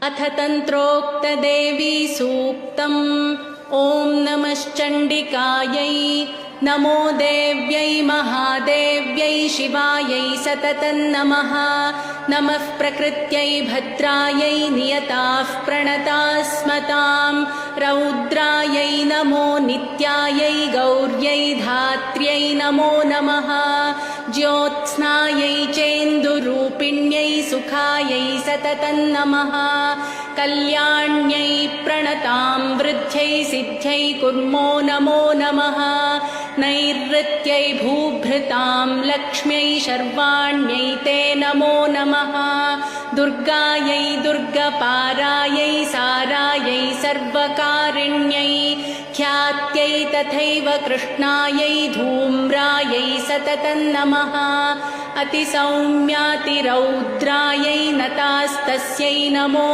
अथ तन्त्रोक्तदेवी सूक्तम्। ॐ नमश्चण्डिकायै नमो देव्यै महादेव्यै शिवायै सततं नमः। नमः प्रकृत्यै भद्रायै नियताः प्रणतास्मतां। रौद्रायै नमो नित्यायै गौर्यै धात्र्यै नमो नमः। ज्योत्स्नायै चेन्दुरूपिण्यै सुखायै सततं नमः। कल्याण्यै प्रणतां वृद्ध्यै सिद्ध्यै कुर्मो नमो नमः। नैऋत्यै भूभृतां लक्ष्म्यै शर्वाण्यै ते नमो नमः। दुर्गायै दुर्गपारायै सारायै सर्वकारिण्यै ख्यात्यै तथैव कृष्णायै धूम्रायै सततं नमः। अतिसौम्यातिरौद्रायै नतास्तस्यै नमो